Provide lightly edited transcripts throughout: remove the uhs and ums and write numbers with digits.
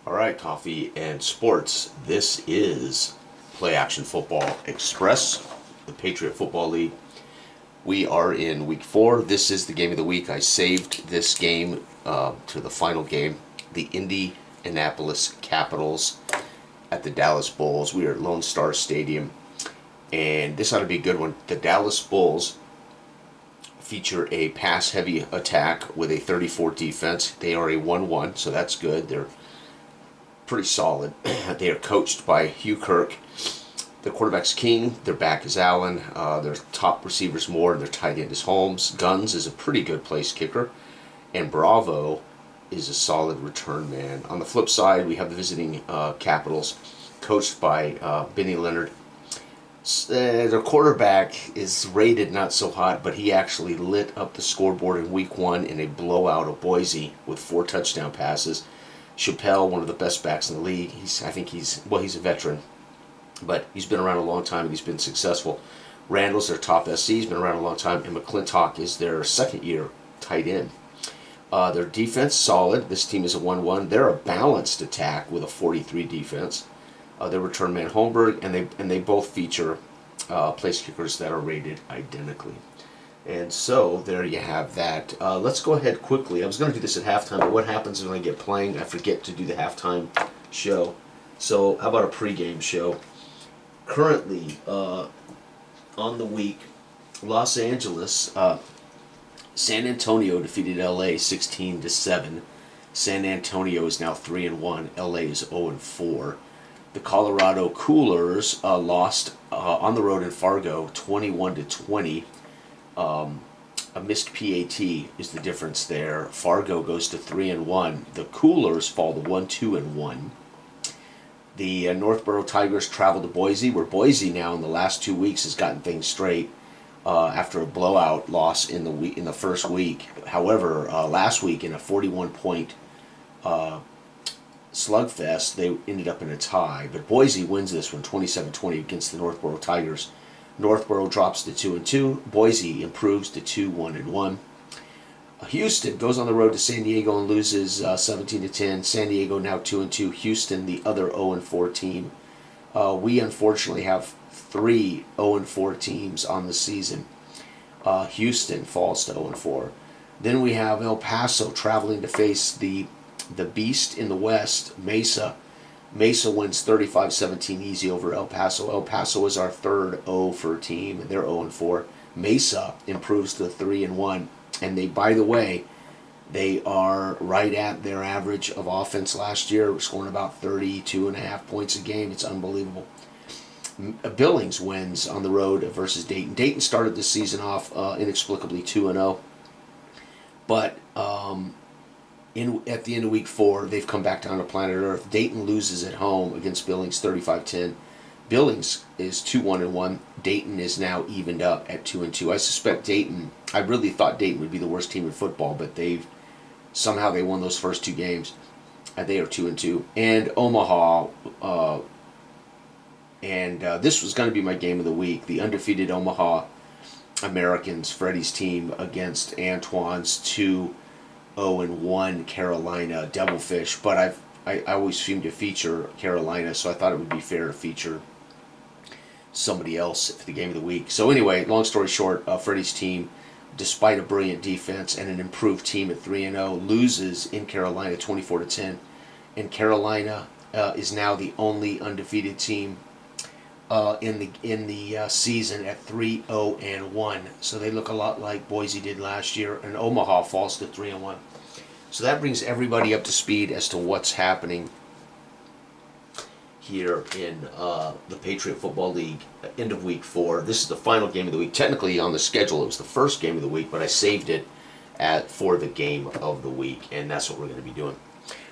All right, coffee and sports. This is Play Action Football Express, the Patriot Football League. We are in week 4. This is the game of the week. I saved this game to the final game. The Indianapolis Capitals at the Dallas Bulls. We are at Lone Star Stadium, and this ought to be a good one. The Dallas Bulls feature a pass-heavy attack with a 34 defense. They are a 1-1, so that's good. They're pretty solid. They are coached by Hugh Kirk. The quarterback's King. Their back is Allen. Their top receivers Moore. Their tight end is Holmes. Guns is a pretty good place kicker. And Bravo is a solid return man. On the flip side, we have the visiting Capitals, coached by Benny Leonard. Their quarterback is rated not so hot, but he actually lit up the scoreboard in week 1 in a blowout of Boise with 4 touchdown passes. Chappelle, one of the best backs in the league. He's a veteran, but he's been around a long time and he's been successful. Randall's their top SC. He's been around a long time, and McClintock is their second-year tight end. Their defense solid. This team is a 1-1. They're a balanced attack with a 43 defense. Their return man Holmberg, and they both feature place kickers that are rated identically. And so there you have that. Let's go ahead quickly. I was going to do this at halftime, but what happens when I get playing? I forget to do the halftime show. So how about a pregame show? Currently, on the week, Los Angeles, San Antonio defeated LA 16-7. San Antonio is now 3-1. LA is 0-4. The Colorado Coolers lost on the road in Fargo 21-20. A missed PAT is the difference there. Fargo goes to 3-1. The Coolers fall to 1-2-1. The Northborough Tigers travel to Boise, where Boise now in the last 2 weeks has gotten things straight after a blowout loss in the first week. However, last week in a 41-point slugfest, they ended up in a tie. But Boise wins this one 27-20 against the Northborough Tigers. Northborough drops to 2-2. Boise improves to 2-1-1. Houston goes on the road to San Diego and loses 17-10. San Diego now 2-2. Houston, the other 0-4 team. We unfortunately have 3 0-4 teams on the season. Houston falls to 0-4. Then we have El Paso traveling to face the beast in the West, Mesa. Mesa wins 35-17 easy over El Paso. El Paso is our third 0-4 team, and they're 0-4. Mesa improves to 3-1, and they, by the way, they are right at their average of offense last year, scoring about 32.5 points a game. It's unbelievable. Billings wins on the road versus Dayton. Dayton started the season off inexplicably 2-0, but at the end of week 4, they've come back down to planet Earth. Dayton loses at home against Billings 35-10. Billings is 2-1-1. Dayton is now evened up at 2-2. I suspect Dayton, I really thought Dayton would be the worst team in football, but somehow they won those first 2 games. They are 2-2. And Omaha, this was going to be my game of the week. The undefeated Omaha Americans, Freddie's team, against Antoine's 2-0-1 Carolina Devilfish, but I always seem to feature Carolina, so I thought it would be fair to feature somebody else for the game of the week. So anyway, long story short, Freddie's team, despite a brilliant defense and an improved team at 3-0, loses in Carolina 24-10, and Carolina is now the only undefeated team in the season at 3-0-1. So they look a lot like Boise did last year, and Omaha falls to 3-1. So that brings everybody up to speed as to what's happening here in the Patriot Football League, end of week 4. This is the final game of the week. Technically on the schedule it was the first game of the week, but I saved it for the game of the week, and that's what we're going to be doing.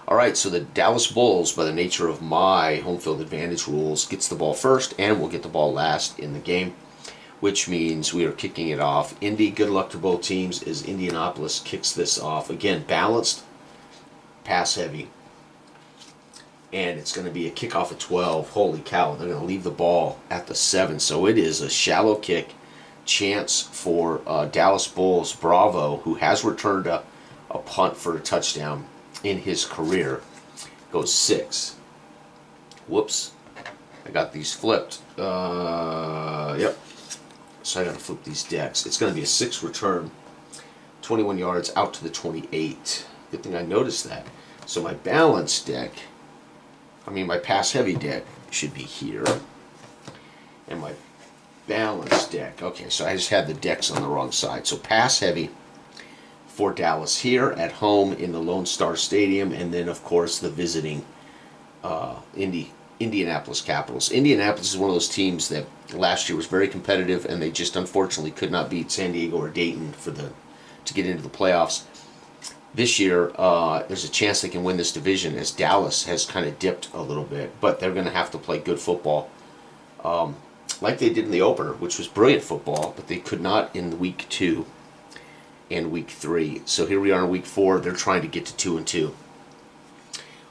All right, so the Dallas Bulls, by the nature of my home field advantage rules, gets the ball first and will get the ball last in the game, which means we are kicking it off. Indy, good luck to both teams, as Indianapolis kicks this off. Again, balanced, pass heavy, and it's going to be a kickoff at 12. Holy cow, they're going to leave the ball at the 7, so it is a shallow kick chance for Dallas Bulls. Bravo, who has returned a punt for a touchdown in his career, goes 6. Whoops. I got these flipped. Yep. So I got to flip these decks. It's going to be a 6 return, 21 yards out to the 28. Good thing I noticed that. So my balance deck, my pass heavy deck should be here. And my balance deck, okay, so I just had the decks on the wrong side. So pass heavy for Dallas here at home in the Lone Star Stadium, and then of course the visiting Indianapolis Capitals. Indianapolis is one of those teams that last year was very competitive, and they just unfortunately could not beat San Diego or Dayton to get into the playoffs. This year, there's a chance they can win this division, as Dallas has kind of dipped a little bit, but they're going to have to play good football, like they did in the opener, which was brilliant football, but they could not in week 2 and week 3. So here we are in week 4. They're trying to get to 2-2.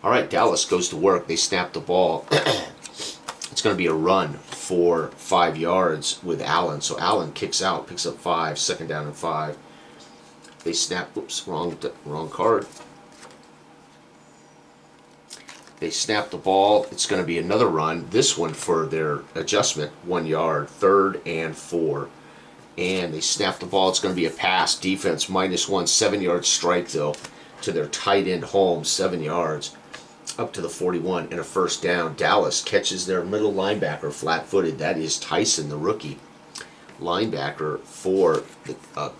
All right, Dallas goes to work. They snap the ball. It's going to be a run for 5 yards with Allen. So Allen kicks out, picks up 5, 2nd down and 5. They snap, oops, wrong card. They snap the ball. It's going to be another run. This one for their adjustment, 1 yard, 3rd and 4. And they snap the ball. It's going to be a pass. Defense -1, 7-yard strike, though, to their tight end home, 7 yards, up to the 41, and a 1st down. Dallas catches their middle linebacker flat-footed. That is Tyson, the rookie linebacker for the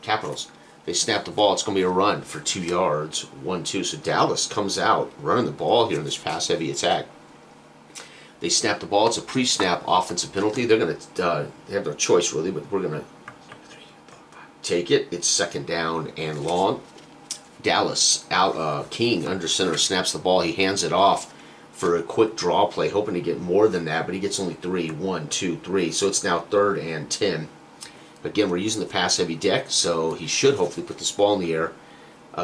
Capitals. They snap the ball. It's going to be a run for 2 yards, 1-2. So Dallas comes out running the ball here in this pass-heavy attack. They snap the ball. It's a pre-snap offensive penalty. They're going to they have no choice, really, but we're going to take it. It's 2nd down and long. Dallas, King under center, snaps the ball. He hands it off for a quick draw play, hoping to get more than that, but he gets only 3. 1, 2, 3. So it's now 3rd and 10. Again, we're using the pass-heavy deck, so he should hopefully put this ball in the air.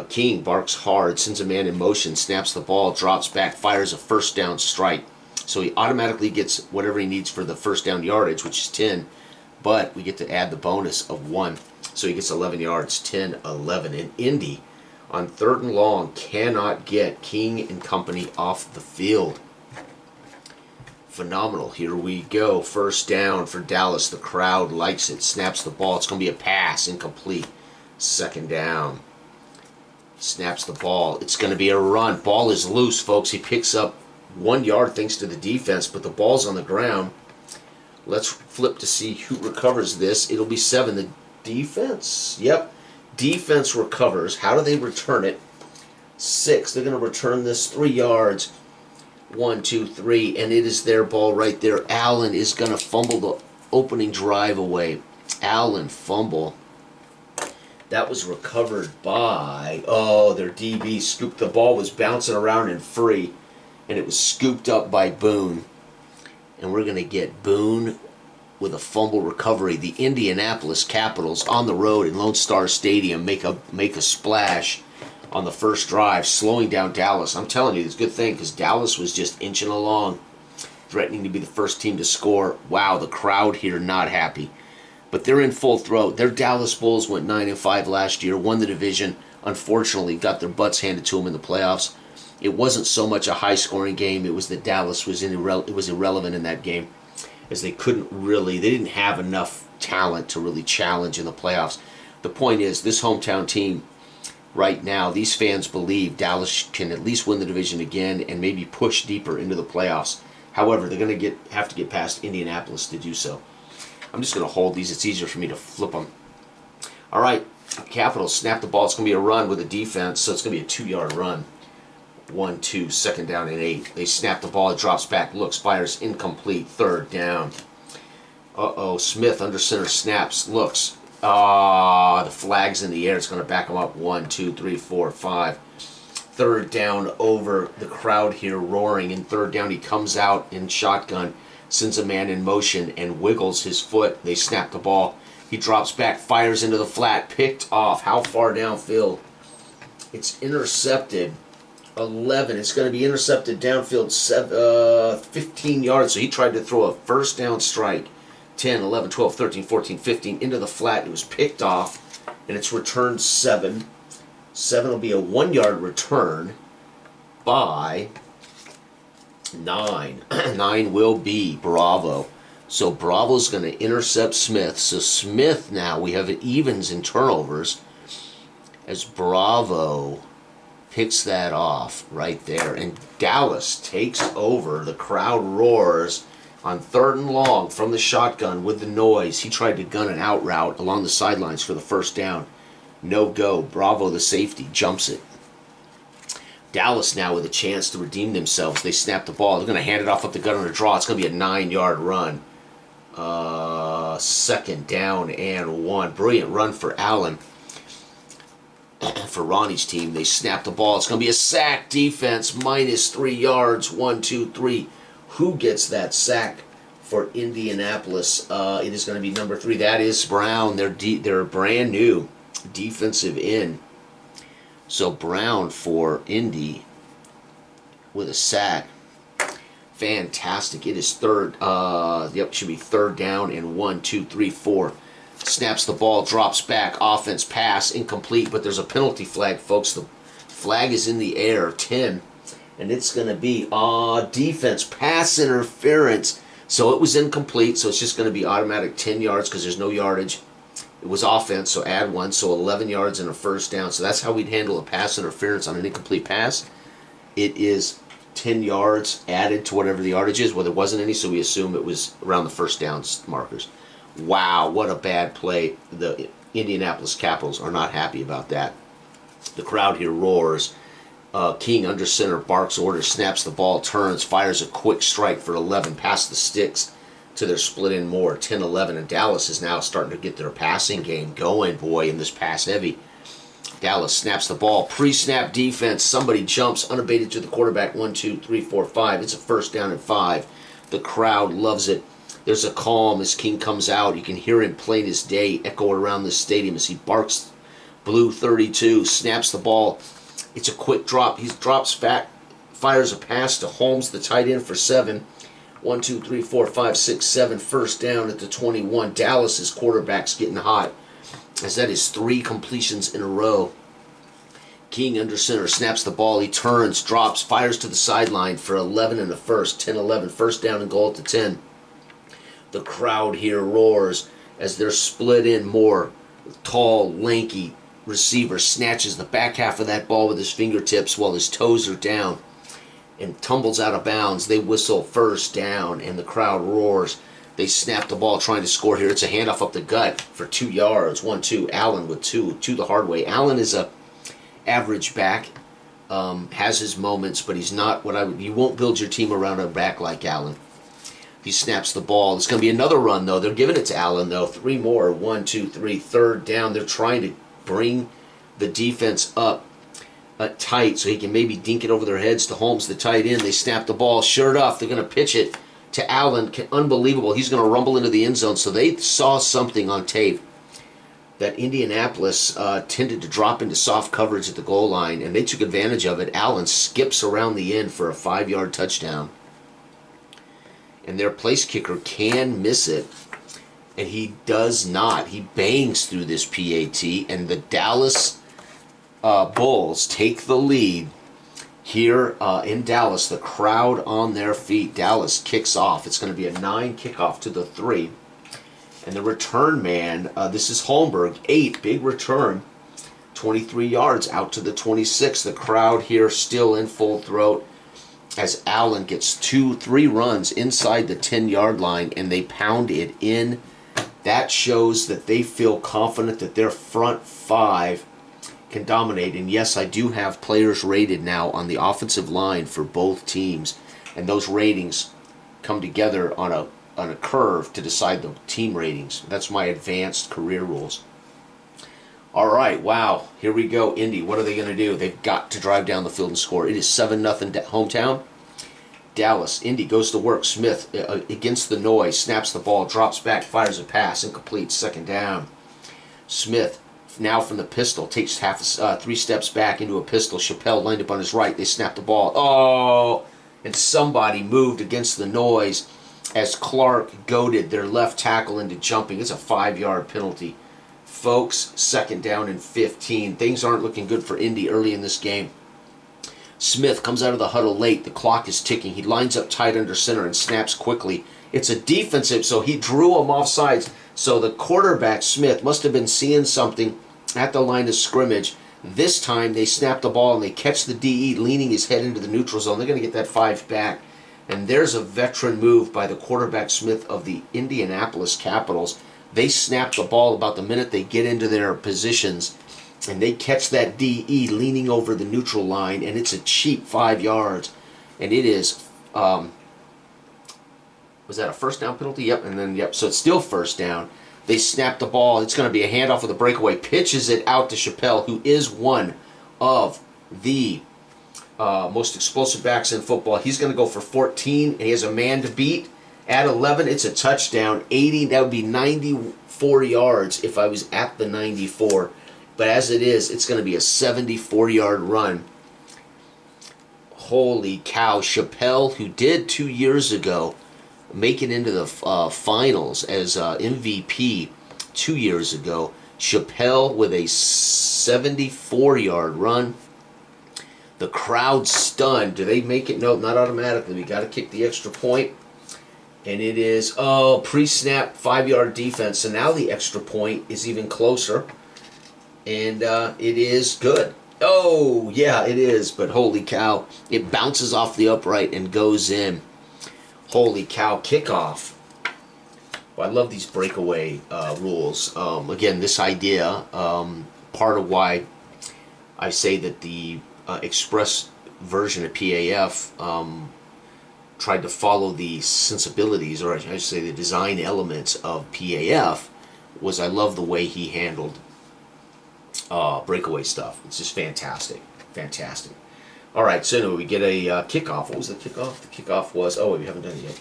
King barks hard, sends a man in motion, snaps the ball, drops back, fires a 1st down strike. So he automatically gets whatever he needs for the 1st down yardage, which is 10, but we get to add the bonus of 1. So he gets 11 yards, 10, 11. And Indy, on 3rd and long, cannot get King and company off the field. Phenomenal. Here we go. 1st down for Dallas. The crowd likes it. Snaps the ball. It's going to be a pass. Incomplete. 2nd down. Snaps the ball. It's going to be a run. Ball is loose, folks. He picks up 1 yard thanks to the defense, but the ball's on the ground. Let's flip to see who recovers this. It'll be 7. The defense. Yep. Defense recovers. How do they return it? 6. They're going to return this 3 yards. 1, 2, 3, and it is their ball right there. Allen is going to fumble the opening drive away. Allen fumble. That was recovered by, their DB scooped. The ball was bouncing around and free, and it was scooped up by Boone. And we're going to get Boone with a fumble recovery. The Indianapolis Capitals on the road in Lone Star Stadium make a splash on the 1st drive, slowing down Dallas. I'm telling you, it's a good thing, because Dallas was just inching along, threatening to be the 1st team to score. Wow, the crowd here not happy. But they're in full throat. Their Dallas Bulls went 9-5 last year, won the division, unfortunately got their butts handed to them in the playoffs. It wasn't so much a high-scoring game. It was that Dallas was irrelevant in that game, as they didn't have enough talent to really challenge in the playoffs. The point is, this hometown team, right now, these fans believe Dallas can at least win the division again and maybe push deeper into the playoffs. However, they're going to have to get past Indianapolis to do so. I'm just going to hold these. It's easier for me to flip them. All right, Capitals snap the ball. It's going to be a run with a defense, so it's going to be a 2-yard run. 1, 2, 2nd down and 8. They snap the ball. It drops back, looks, fires, incomplete. 3rd down. Smith under center snaps, looks. The flag's in the air. It's going to back him up. 1, 2, 3, 4, 5. 3rd down over. The crowd here roaring. In 3rd down, he comes out in shotgun, sends a man in motion, and wiggles his foot. They snap the ball. He drops back, fires into the flat, picked off. How far downfield? It's intercepted. 11. It's going to be intercepted downfield 15 yards. So he tried to throw a 1st down strike. 10, 11, 12, 13, 14, 15, into the flat. It was picked off, and it's returned 7. 7 will be a 1-yard return. by 9. 9 will be Bravo. So Bravo's going to intercept Smith. So Smith now, we have evens in turnovers as Bravo picks that off right there. And Dallas takes over. The crowd roars on 3rd and long from the shotgun with the noise. He tried to gun an out route along the sidelines for the first down. No go. Bravo, the safety, jumps it. Dallas now with a chance to redeem themselves. They snap the ball. They're going to hand it off up the gut on a draw. It's going to be a 9-yard run. 2nd down and 1. Brilliant run for Allen. For Ronnie's team, they snap the ball. It's going to be a sack. Defense minus 3 yards. 1, 2, 3. Who gets that sack for Indianapolis? It is going to be number 3. That is Brown. They're brand new defensive end. So Brown for Indy with a sack. Fantastic. It is 3rd. Should be 3rd down and 1, 2, 3, 4. Snaps the ball, drops back, offense pass, incomplete, but there's a penalty flag, folks. The flag is in the air, 10, and it's going to be defense, pass interference. So it was incomplete, so it's just going to be automatic 10 yards because there's no yardage. It was offense, so add 1, so 11 yards and a 1st down. So that's how we'd handle a pass interference on an incomplete pass. It is 10 yards added to whatever the yardage is. Well, there wasn't any, so we assume it was around the 1st down markers. Wow, what a bad play. The Indianapolis Capitals are not happy about that. The crowd here roars. King under center, barks orders, snaps the ball, turns, fires a quick strike for 11, past the sticks to their split in more, 10-11. And Dallas is now starting to get their passing game going, boy, in this pass heavy. Dallas snaps the ball, pre-snap defense. Somebody jumps unabated to the quarterback, 1, 2, 3, 4, 5. It's a 1st down and 5. The crowd loves it. There's a calm as King comes out. You can hear him plain as day echo around the stadium as he barks blue 32, snaps the ball. It's a quick drop. He drops back, fires a pass to Holmes, the tight end, for 7. 1, 2, 3, 4, 5, 6, 7. 1st down at the 21. Dallas's quarterback's getting hot, as that is 3 completions in a row. King under center, snaps the ball. He turns, drops, fires to the sideline for 11 and a 1st. 10-11. 1st down and goal at the 10. The crowd here roars as they're split in more. Tall, lanky receiver snatches the back half of that ball with his fingertips while his toes are down and tumbles out of bounds. They whistle 1st down, and the crowd roars. They snap the ball trying to score here. It's a handoff up the gut for 2 yards. 1, 2. Allen with 2 the hard way. Allen is a average back. Has his moments, but he's not you won't build your team around a back like Allen. He snaps the ball. It's going to be another run, though. They're giving it to Allen, though. 3 more. 1, 2, 3. 3rd down. They're trying to bring the defense up tight so he can maybe dink it over their heads to Holmes, the tight end. They snap the ball. Sure enough, they're going to pitch it to Allen. Unbelievable. He's going to rumble into the end zone. So they saw something on tape that Indianapolis tended to drop into soft coverage at the goal line, and they took advantage of it. Allen skips around the end for a 5-yard touchdown. And their place kicker can miss it, and he does not. He bangs through this PAT, and the Dallas Bulls take the lead here in Dallas. The crowd on their feet. Dallas kicks off. It's going to be a 9 kickoff to the 3. And the return man, this is Holmberg, 8, big return, 23 yards out to the 26. The crowd here still in full throat as Allen gets 2-3 runs inside the 10-yard line, and they pound it in. That shows that they feel confident that their front 5 can dominate. And yes, I do have players rated now on the offensive line for both teams, and those ratings come together on a curve to decide the team ratings. That's my advanced career rules. All right, wow, here we go. Indy, what are they going to do? They've got to drive down the field and score. It is 7-0 hometown. Dallas, Indy goes to work. Smith against the noise, snaps the ball, drops back, fires a pass, incomplete, 2nd down. Smith, now from the pistol, takes 3 steps back into a pistol. Chappelle lined up on his right. They snap the ball. Oh, and somebody moved against the noise as Clark goaded their left tackle into jumping. It's a 5-yard penalty. Folks, 2nd down and 15. Things aren't looking good for Indy early in this game. Smith comes out of the huddle late. The clock is ticking. He lines up tight under center and snaps quickly. It's a defensive, so he drew him off sides. So the quarterback, Smith, must have been seeing something at the line of scrimmage. This time they snap the ball and they catch the DE leaning his head into the neutral zone. They're going to get that 5 back. And there's a veteran move by the quarterback, Smith, of the Indianapolis Capitals. They snap the ball about the minute they get into their positions, and they catch that DE leaning over the neutral line, and it's a cheap 5 yards. And it is, was that a first down penalty? Yep, and then, yep, so it's still first down. They snap the ball. It's going to be a handoff with a breakaway. Pitches it out to Chappelle, who is one of the most explosive backs in football. He's going to go for 14, and he has a man to beat. At 11, it's a touchdown. 80, that would be 94 yards if I was at the 94. But as it is, it's going to be a 74-yard run. Holy cow. Chappelle, who did 2 years ago make it into the finals as MVP 2 years ago. Chappelle with a 74-yard run. The crowd stunned. Do they make it? No, not automatically. We got to kick the extra point. And it is, pre-snap 5-yard defense. So now the extra point is even closer. And it is good. Oh, yeah, it is. But holy cow. It bounces off the upright and goes in. Holy cow. Kickoff. Well, I love these breakaway rules. Again, this idea, part of why I say that the Express version of PAF tried to follow the sensibilities, or I should say the design elements of PAF, was I love the way he handled breakaway stuff. It's just fantastic. Fantastic. All right, so anyway, we get a kickoff. What was the kickoff? The kickoff was, oh, we haven't done it yet.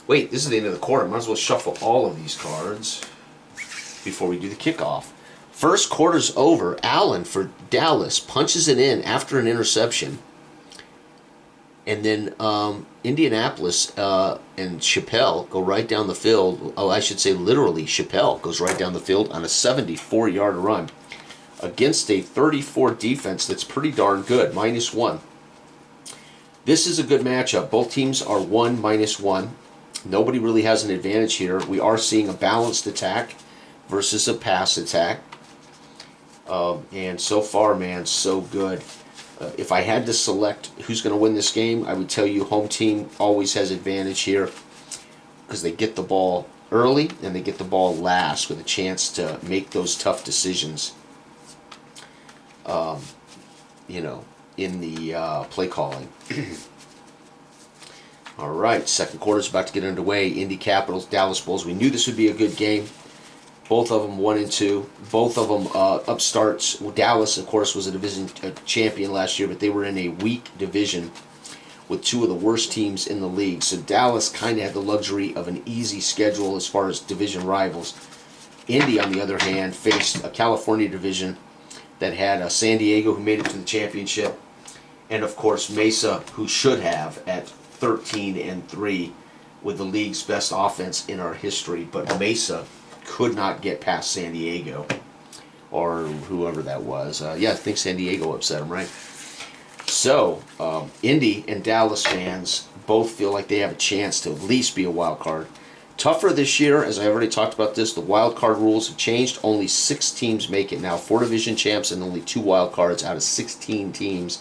Wait, this is the end of the quarter. Might as well shuffle all of these cards before we do the kickoff. First quarter's over. Allen for Dallas punches it in after an interception. And then Indianapolis and Chappelle go right down the field. Oh, I should say literally, Chappelle goes right down the field on a 74-yard run against a 34 defense that's pretty darn good, -1. This is a good matchup. Both teams are 1, -1. Nobody really has an advantage here. We are seeing a balanced attack versus a pass attack. And so far, man, so good. If I had to select who's going to win this game, I would tell you home team always has advantage here because they get the ball early and they get the ball last with a chance to make those tough decisions, you know, in the play calling. All right, second quarter's about to get underway. Indy Capitals, Dallas Bulls. We knew this would be a good game. Both of them 1 and 2. Both of them upstarts. Well, Dallas, of course, was a division champion last year, but they were in a weak division with 2 of the worst teams in the league. So Dallas kind of had the luxury of an easy schedule as far as division rivals. Indy, on the other hand, faced a California division that had San Diego, who made it to the championship, and of course Mesa, who should have at 13 and 3 with the league's best offense in our history, but Mesa could not get past San Diego, or whoever that was. Yeah, I think San Diego upset them, right? So, Indy and Dallas fans both feel like they have a chance to at least be a wild card. Tougher this year, as I already talked about this, the wild card rules have changed. Only 6 teams make it now. 4 division champs and only 2 wild cards out of 16 teams.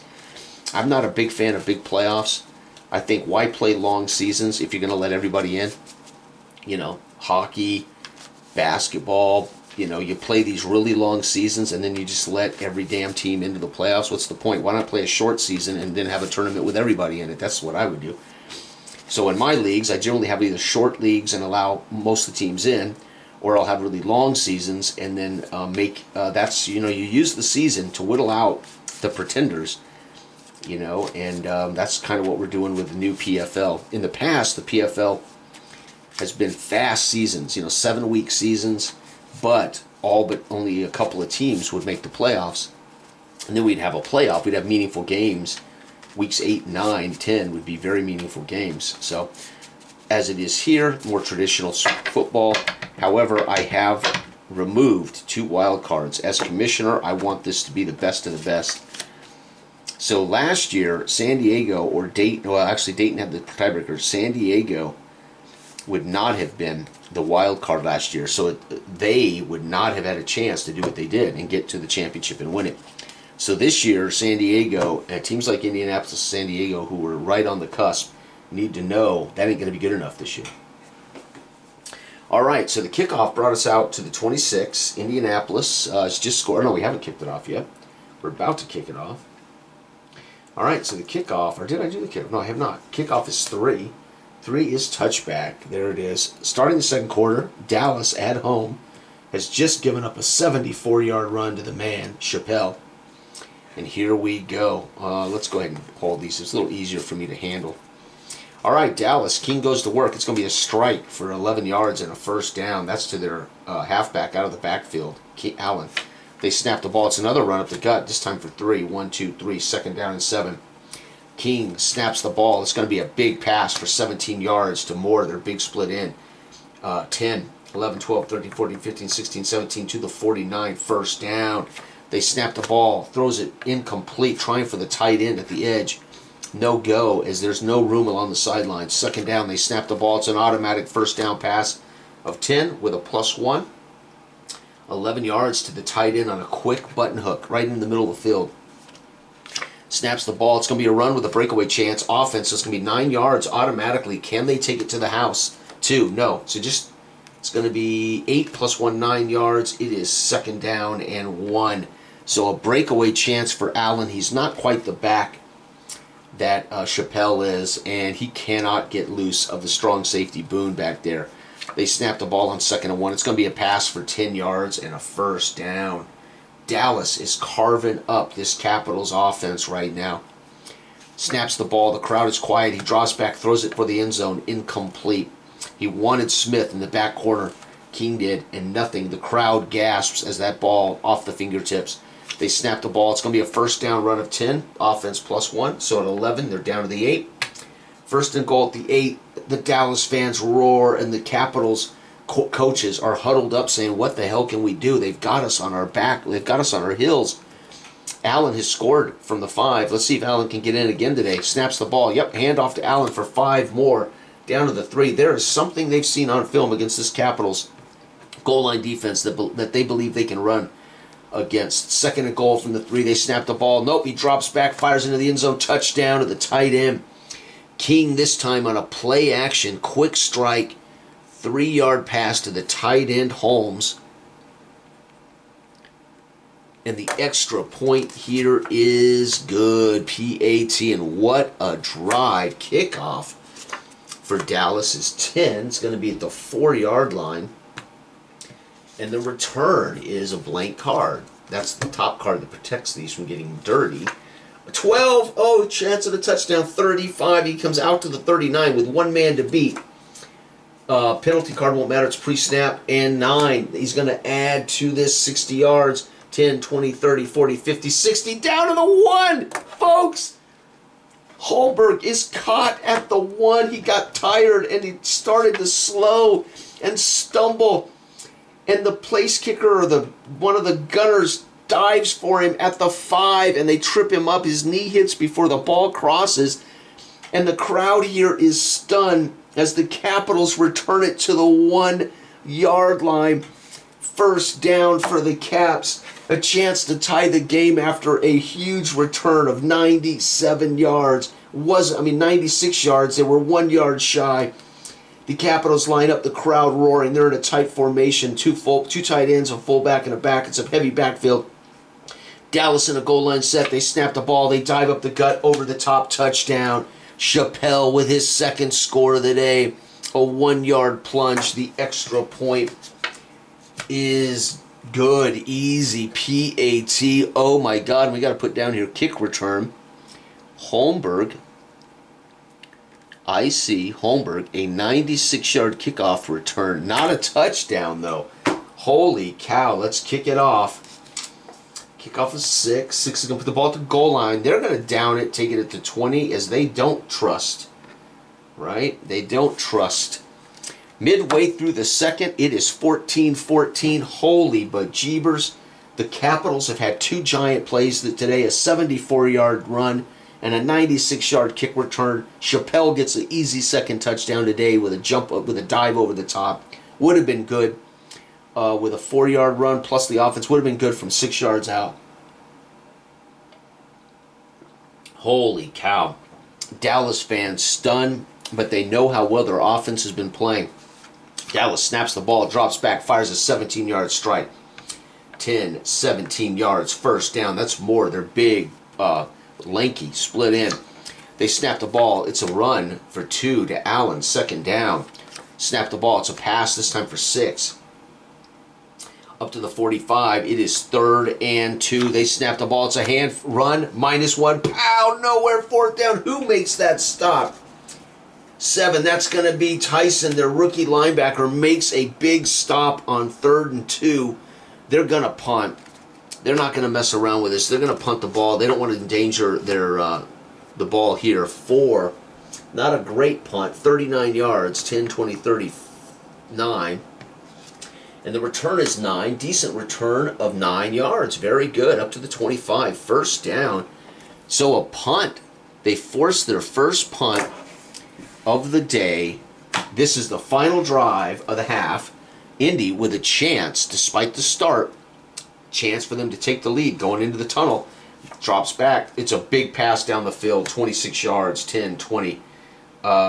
I'm not a big fan of big playoffs. I think why play long seasons if you're going to let everybody in? You know, hockey, basketball, you know, you play these really long seasons and then you just let every damn team into the playoffs. What's the point? Why not play a short season and then have a tournament with everybody in it? That's what I would do. So in my leagues, I generally have either short leagues and allow most of the teams in, or I'll have really long seasons and then that's, you know, you use the season to whittle out the pretenders, you know, and that's kind of what we're doing with the new PFL. In the past, the PFL has been fast seasons, you know, 7-week seasons, but only a couple of teams would make the playoffs. And then we'd have a playoff, we'd have meaningful games. Weeks 8, 9, 10 would be very meaningful games. So, as it is here, more traditional football. However, I have removed 2 wild cards. As commissioner, I want this to be the best of the best. So last year, San Diego or Dayton, well, actually Dayton had the tiebreaker. San Diego would not have been the wild card last year, so they would not have had a chance to do what they did and get to the championship and win it. So this year, San Diego, teams like Indianapolis and San Diego, who were right on the cusp, need to know that ain't going to be good enough this year. All right, so the kickoff brought us out to the 26. Indianapolis has just scored. No, we haven't kicked it off yet. We're about to kick it off. All right, so the kickoff, or did I do the kickoff? No, I have not. Kickoff is 3. 3 is touchback. There it is. Starting the second quarter, Dallas at home has just given up a 74-yard run to the man, Chappelle. And here we go. Let's go ahead and hold these. It's a little easier for me to handle. All right, Dallas. King goes to work. It's going to be a strike for 11 yards and a first down. That's to their halfback out of the backfield, Allen. They snap the ball. It's another run up the gut, this time for 3. 1, 2, 3, second down and 7. King snaps the ball. It's going to be a big pass for 17 yards to Moore. Their big split in. 10, 11, 12, 13, 14, 15, 16, 17 to the 49. First down. They snap the ball. Throws it incomplete. Trying for the tight end at the edge. No go, as there's no room along the sideline. Second down. They snap the ball. It's an automatic first down pass of 10 with a +1. 11 yards to the tight end on a quick button hook right in the middle of the field. Snaps the ball. It's going to be a run with a breakaway chance. Offense, so it's going to be 9 yards automatically. Can they take it to the house? 2. No. So just, it's going to be 8 + 1, 9 yards. It is second down and 1. So a breakaway chance for Allen. He's not quite the back that Chappelle is, and he cannot get loose of the strong safety Boone back there. They snap the ball on second and 1. It's going to be a pass for 10 yards and a first down. Dallas is carving up this Capitals offense right now. Snaps the ball. The crowd is quiet. He draws back, throws it for the end zone. Incomplete. He wanted Smith in the back corner. King did, and nothing. The crowd gasps as that ball off the fingertips. They snap the ball. It's going to be a first down run of 10. Offense +1. So at 11, they're down to the 8. First and goal at the 8. The Dallas fans roar, and the Capitals coaches are huddled up saying, what the hell can we do? They've got us on our back. They've got us on our heels. Allen has scored from the 5. Let's see if Allen can get in again today. Snaps the ball. Yep, handoff to Allen for 5 more. Down to the 3. There is something they've seen on film against this Capitals goal line defense that they believe they can run against. Second and goal from the 3. They snap the ball. Nope, he drops back, fires into the end zone. Touchdown to the tight end. King this time on a play action, quick strike, 3-yard pass to the tight end Holmes. And the extra point here is good. PAT, and what a drive. Kickoff for Dallas is 10. It's going to be at the 4-yard line. And the return is a blank card. That's the top card that protects these from getting dirty. 12, oh, chance of a touchdown. 35, he comes out to the 39 with 1 man to beat. Penalty card won't matter, it's pre-snap. And 9, he's going to add to this 60 yards. 10, 20, 30, 40, 50, 60, down to the 1, folks. Holmberg is caught at the 1. He got tired and he started to slow and stumble. And the place kicker, or one of the gunners, dives for him at the 5, and they trip him up. His knee hits before the ball crosses, and the crowd here is stunned as the Capitals return it to the 1-yard line. First down for the Caps. A chance to tie the game after a huge return of 97 yards. 96 yards. They were 1 yard shy. The Capitals line up, the crowd roaring. They're in a tight formation. Two tight ends, a fullback, and a back. It's a heavy backfield. Dallas in a goal line set. They snap the ball. They dive up the gut, over the top, touchdown. Chappelle with his second score of the day. A 1-yard plunge. The extra point is good. Easy. PAT. Oh my God. We got to put down here kick return. Holmberg. I see Holmberg, a 96-yard kickoff return. Not a touchdown, though. Holy cow. Let's kick it off. Kickoff is 6. 6 is going to put the ball at the goal line. They're going to down it, take it at the 20, as they don't trust. Right? They don't trust. Midway through the second, it is 14-14. Holy bejeebers. The Capitals have had two giant plays today, a 74-yard run and a 96-yard kick return. Chappelle gets an easy second touchdown today with a dive over the top. Would have been good with a 4-yard run, plus the offense would have been good from 6 yards out. Holy cow. Dallas fans stunned, but they know how well their offense has been playing. Dallas snaps the ball, drops back, fires a 17-yard strike. 10, 17 yards, first down. That's more. They're big, lanky, split end. They snap the ball. It's a run for 2 to Allen, second down. Snap the ball. It's a pass, this time for 6. Up to the 45. It is 3rd and 2. They snap the ball. It's a hand run, -1. Pow, nowhere, 4th down. Who makes that stop? 7. That's going to be Tyson, their rookie linebacker, makes a big stop on 3rd and 2. They're going to punt. They're not going to mess around with this. They're going to punt the ball. They don't want to endanger the ball here. 4. Not a great punt. 39 yards. 10, 20, 39. And the return is 9. Decent return of 9 yards. Very good. Up to the 25. First down. So a punt. They forced their first punt of the day. This is the final drive of the half. Indy with a chance, despite the start, chance for them to take the lead going into the tunnel. Drops back. It's a big pass down the field. 26 yards. 10, 20,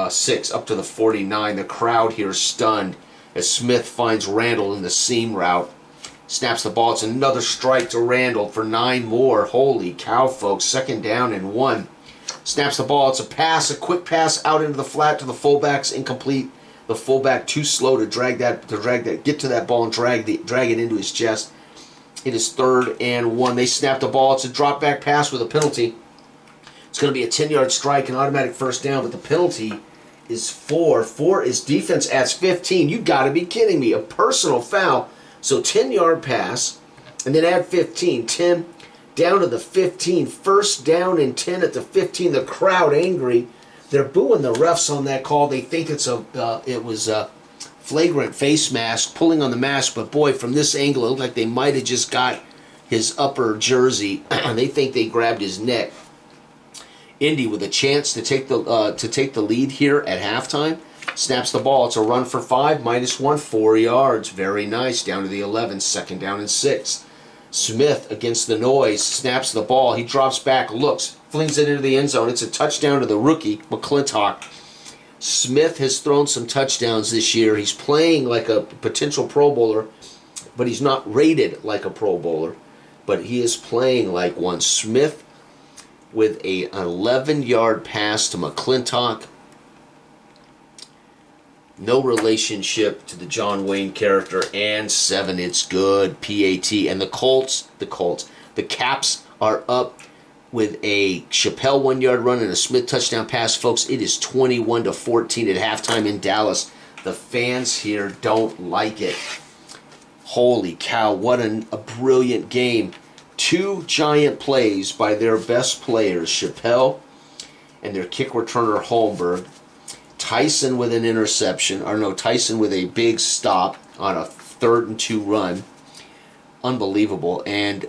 6. Up to the 49. The crowd here is stunned as Smith finds Randall in the seam route. Snaps the ball. It's another strike to Randall for 9 more. Holy cow, folks. 2nd down and 1. Snaps the ball. It's a pass, a quick pass out into the flat to the fullbacks. Incomplete. The fullback too slow to get to that ball and drag it into his chest. It is 3rd and 1. They snap the ball. It's a drop back pass with a penalty. It's going to be a 10-yard strike, an automatic first down, but the penalty is 4. 4 is defense adds 15. You got to be kidding me. A personal foul. So 10-yard pass, and then add 15. 10 down to the 15. First down and 10 at the 15. The crowd angry. They're booing the refs on that call. They think it was a flagrant face mask, pulling on the mask. But boy, from this angle, it looked like they might have just got his upper jersey. They think they grabbed his neck. Indy with a chance to take the lead here at halftime. Snaps the ball. It's a run for 5, -1, 4 yards. Very nice. Down to the 11. 2nd down and 6. Smith against the noise. Snaps the ball. He drops back, looks, flings it into the end zone. It's a touchdown to the rookie, McClintock. Smith has thrown some touchdowns this year. He's playing like a potential Pro Bowler, but he's not rated like a Pro Bowler. But he is playing like one. Smith with an 11-yard pass to McClintock. No relationship to the John Wayne character. And 7, it's good. PAT. And the Caps are up with a Chappelle 1-yard run and a Smith touchdown pass. Folks, it is 21-14 at halftime in Dallas. The fans here don't like it. Holy cow, what a brilliant game. 2 giant plays by their best players, Chappelle and their kick returner Holmberg. Tyson with an interception, Tyson with a big stop on a 3rd and 2 run. Unbelievable. And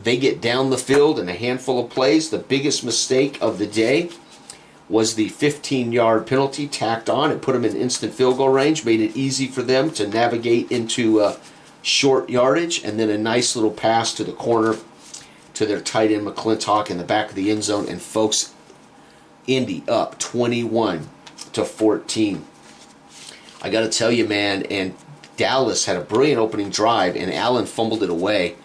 they get down the field in a handful of plays. The biggest mistake of the day was the 15-yard penalty tacked on. It put them in instant field goal range, made it easy for them to navigate into short yardage, and then a nice little pass to the corner to their tight end McClintock in the back of the end zone. And folks, Indy up 21-14. I got to tell you, man, and Dallas had a brilliant opening drive, and Allen fumbled it away,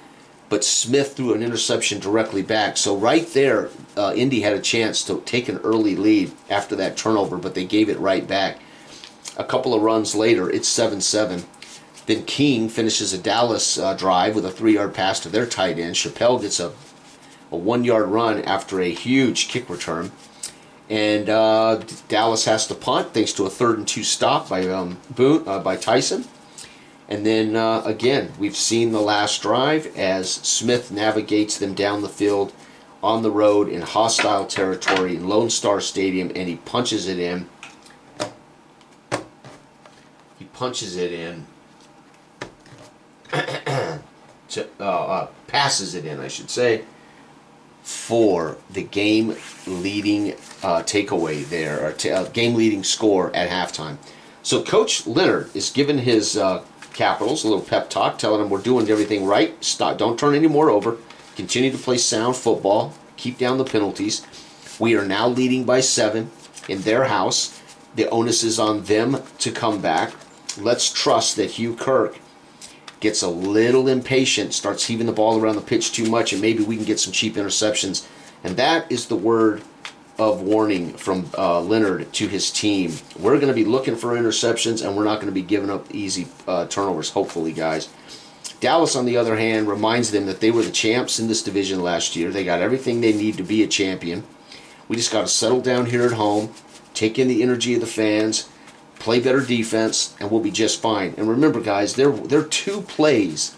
but Smith threw an interception directly back. So right there, Indy had a chance to take an early lead after that turnover, but they gave it right back. A couple of runs later, it's 7-7. Then King finishes a Dallas drive with a 3-yard pass to their tight end. Chappelle gets a 1-yard run after a huge kick return. And Dallas has to punt thanks to a 3rd and 2 stop by Tyson. And then again, we've seen the last drive as Smith navigates them down the field on the road in hostile territory in Lone Star Stadium, and he punches it in. passes it in, I should say, for the game-leading takeaway there, or game-leading score at halftime. So Coach Leonard is giving his Capitals a little pep talk, telling them we're doing everything right. Stop, don't turn any more over. Continue to play sound football. Keep down the penalties. We are now leading by 7 in their house. The onus is on them to come back. Let's trust that Hugh Kirk gets a little impatient, starts heaving the ball around the pitch too much, and maybe we can get some cheap interceptions. And that is the word of warning from Leonard to his team. We're going to be looking for interceptions, and we're not going to be giving up easy turnovers, hopefully, guys. Dallas, on the other hand, reminds them that they were the champs in this division last year. They got everything they need to be a champion. We just got to settle down here at home, take in the energy of the fans, play better defense, and we'll be just fine. And remember, guys, they're 2 plays.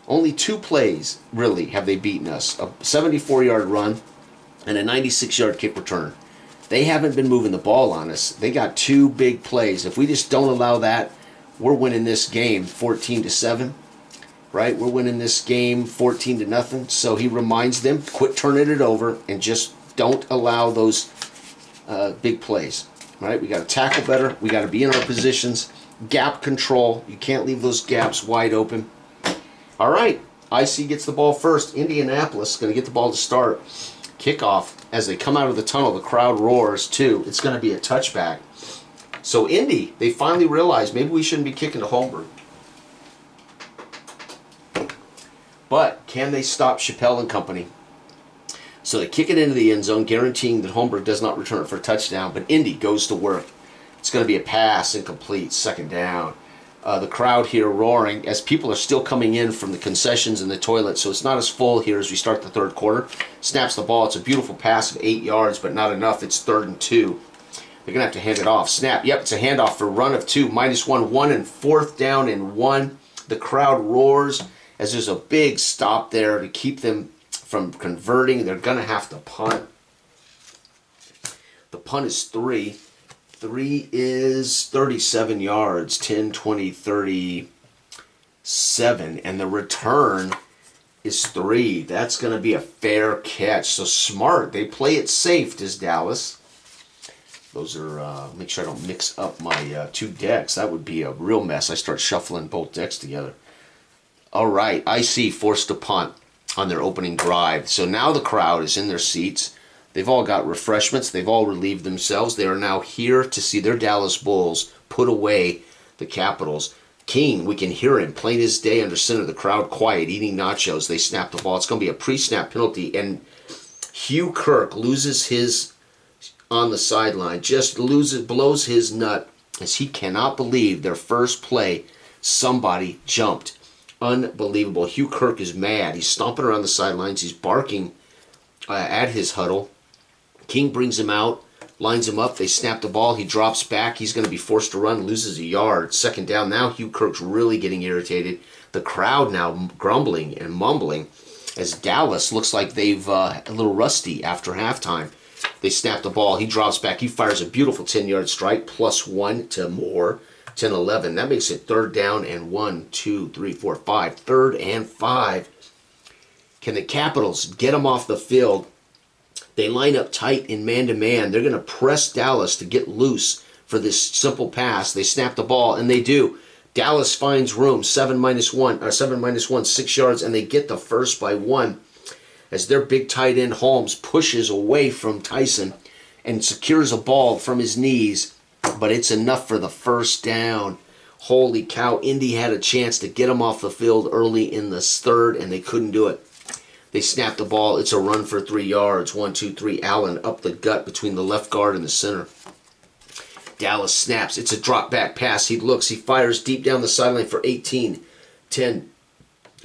Only 2 plays, really, have they beaten us. A 74-yard run and a 96-yard kick return. They haven't been moving the ball on us. They got 2 big plays. If we just don't allow that, we're winning this game 14-7. Right? We're winning this game 14-0. So he reminds them, quit turning it over and just don't allow those big plays. Right? We got to tackle better. We got to be in our positions. Gap control. You can't leave those gaps wide open. All right. IC gets the ball first. Indianapolis is going to get the ball to start. Kickoff. As they come out of the tunnel, the crowd roars too. It's going to be a touchback. So Indy, they finally realized maybe we shouldn't be kicking to Holmberg. But can they stop Chappelle and company? So they kick it into the end zone, guaranteeing that Holmberg does not return it for a touchdown. But Indy goes to work. It's going to be a pass, incomplete, 2nd down. The crowd here roaring as people are still coming in from the concessions and the toilet. So it's not as full here as we start the 3rd quarter. Snaps the ball. It's a beautiful pass of 8 yards, but not enough. It's 3rd and 2. They're going to have to hand it off. Snap. Yep, it's a handoff for a run of 2. -1. 1 and 4th down and 1. The crowd roars as there's a big stop there to keep them from converting. They're going to have to punt. The punt is 3. 3 is 37 yards. 10, 20, 37. And the return is 3. That's going to be a fair catch. So smart. They play it safe, does Dallas. Those are, make sure I don't mix up my 2 decks. That would be a real mess. I start shuffling both decks together. All right, IC forced to punt on their opening drive. So now the crowd is in their seats. They've all got refreshments. They've all relieved themselves. They are now here to see their Dallas Bulls put away the Capitals. King, we can hear him plain as day under center. The crowd quiet, eating nachos. They snap the ball. It's going to be a pre-snap penalty. And Hugh Kirk loses his on the sideline. Just blows his nut as he cannot believe their first play, somebody jumped. Unbelievable. Hugh Kirk is mad. He's stomping around the sidelines. He's barking at his huddle. King brings him out, lines him up. They snap the ball. He drops back. He's going to be forced to run, loses a yard. 2nd down. Now Hugh Kirk's really getting irritated. The crowd now grumbling and mumbling as Dallas looks like they've a little rusty after halftime. They snap the ball. He drops back. He fires a beautiful 10-yard strike, +1 to more. 10-11. That makes it 3rd down and 1, 2, 3, 4, 5. 3rd and 5. Can the Capitals get them off the field? They line up tight in man-to-man. They're going to press Dallas to get loose for this simple pass. They snap the ball, and they do. Dallas finds room, 7-1, 6 yards, and they get the first by 1 as their big tight end Holmes pushes away from Tyson and secures a ball from his knees. But it's enough for the 1st down. Holy cow, Indy had a chance to get them off the field early in the 3rd, and they couldn't do it. They snap the ball. It's a run for 3 yards. 1, 2, 3. Allen up the gut between the left guard and the center. Dallas snaps. It's a drop back pass. He looks. He fires deep down the sideline for 18. 10,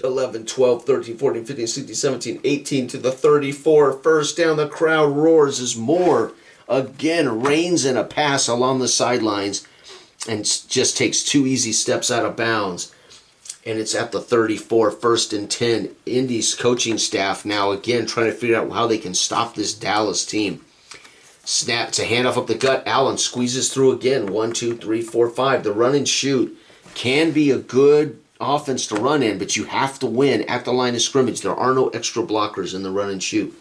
11, 12, 13, 14, 15, 16, 17, 18 to the 34. 1st down. The crowd roars as Moore again reins in a pass along the sidelines and just takes 2 easy steps out of bounds. And it's at the 34, 1st and 10. Indy's coaching staff now again trying to figure out how they can stop this Dallas team. Snap to handoff up the gut. Allen squeezes through again. 1, 2, 3, 4, 5. The run and shoot can be a good offense to run in, but you have to win at the line of scrimmage. There are no extra blockers in the run and shoot.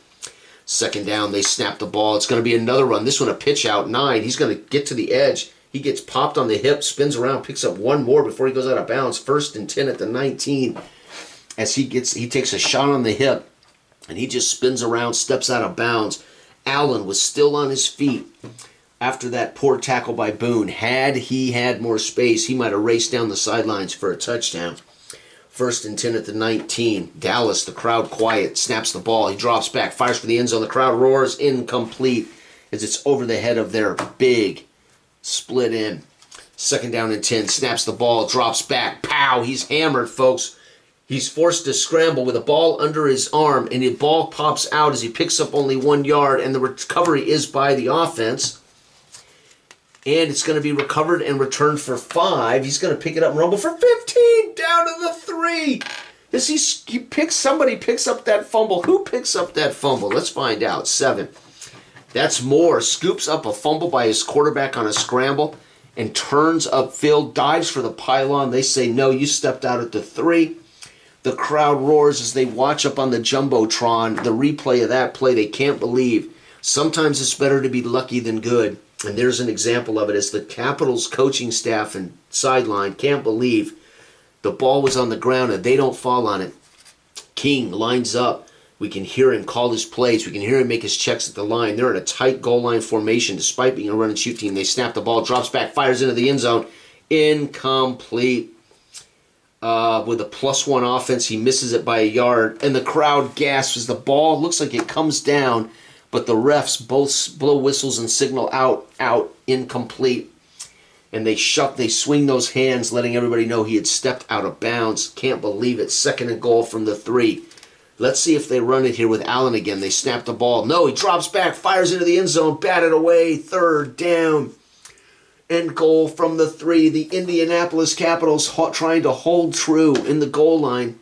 Second down, they snap the ball. It's going to be another run. This one a pitch out, 9. He's going to get to the edge. He gets popped on the hip, spins around, picks up one more before he goes out of bounds. 1st and 10 at the 19. As he takes a shot on the hip, and he just spins around, steps out of bounds. Allen was still on his feet after that poor tackle by Boone. Had he had more space, he might have raced down the sidelines for a touchdown. 1st and 10 at the 19. Dallas, the crowd quiet, snaps the ball. He drops back, fires for the end zone. The crowd roars, incomplete, as it's over the head of their big split end. 2nd down and 10. Snaps the ball, drops back. Pow! He's hammered, folks. He's forced to scramble with a ball under his arm, and the ball pops out as he picks up only 1 yard, and the recovery is by the offense. And it's going to be recovered and returned for 5. He's going to pick it up and rumble for 15, down to the 3. Somebody picks up that fumble. Who picks up that fumble? Let's find out. 7. That's Moore. Scoops up a fumble by his quarterback on a scramble and turns upfield, dives for the pylon. They say, no, you stepped out at the 3. The crowd roars as they watch up on the Jumbotron the replay of that play. They can't believe. Sometimes it's better to be lucky than good. And there's an example of it as the Capitals coaching staff and sideline can't believe the ball was on the ground and they don't fall on it. King lines up. We can hear him call his plays. We can hear him make his checks at the line. They're in a tight goal line formation despite being a run and shoot team. They snap the ball, drops back, fires into the end zone. Incomplete. With a +1 offense, he misses it by a yard. And the crowd gasps as the ball looks like it comes down. But the refs both blow whistles and signal out, incomplete. And they swing those hands, letting everybody know he had stepped out of bounds. Can't believe it. 2nd and goal from the 3. Let's see if they run it here with Allen again. They snap the ball. No, he drops back, fires into the end zone, batted away, 3rd down. End goal from the 3. The Indianapolis Capitals trying to hold true in the goal line.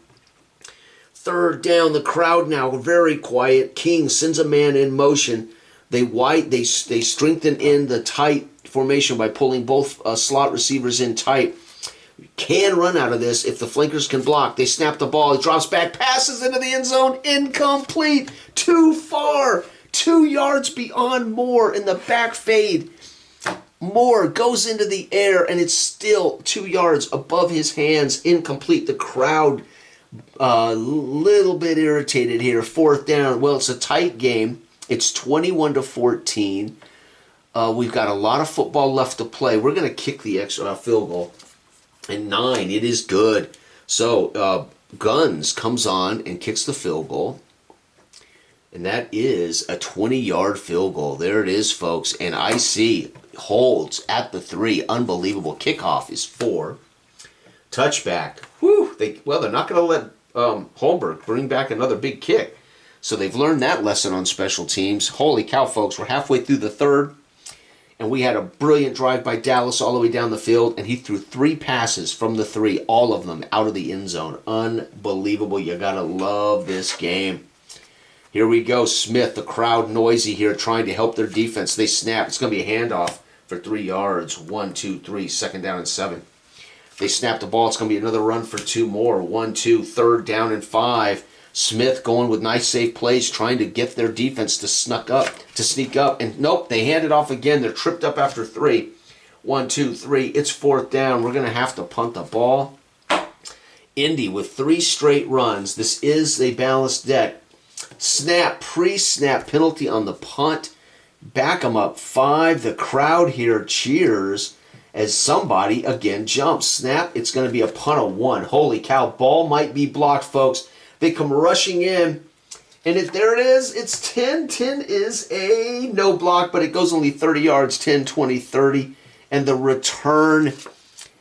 3rd down, the crowd now very quiet. King sends a man in motion. They strengthen in the tight formation by pulling both slot receivers in tight. Can run out of this if the flankers can block. They snap the ball. He drops back, passes into the end zone. Incomplete. Too far. 2 yards beyond Moore in the back fade. Moore goes into the air, and it's still 2 yards above his hands. Incomplete. The crowd a little bit irritated here. 4th down. Well, it's a tight game. It's 21-14. We've got a lot of football left to play. We're going to kick the extra field goal. And 9. It is good. So Guns comes on and kicks the field goal. And that is a 20-yard field goal. There it is, folks. And I see holds at the 3. Unbelievable. Kickoff is 4. Touchback. Whew. They're not going to let Holmberg bring back another big kick. So they've learned that lesson on special teams. Holy cow, folks. We're halfway through the 3rd. And we had a brilliant drive by Dallas all the way down the field. And he threw 3 passes from the 3. All of them out of the end zone. Unbelievable. You got to love this game. Here we go. Smith, the crowd noisy here, trying to help their defense. They snap. It's going to be a handoff for 3 yards. 1, 2, 3. 2nd down and 7. They snap the ball. It's going to be another run for 2 more. 1, 2, 3rd down and 5. Smith going with nice safe plays, trying to get their defense to sneak up. And nope, they hand it off again. They're tripped up after 3. 1, 2, 3. It's 4th down. We're going to have to punt the ball. Indy with 3 straight runs. This is a balanced deck. Snap, pre-snap penalty on the punt. Back them up 5. The crowd here cheers as somebody again jumps. Snap, it's going to be a punt of 1. Holy cow, ball might be blocked, folks. They come rushing in, and there it is. It's 10. 10 is a no block, but it goes only 30 yards, 10, 20, 30. And the return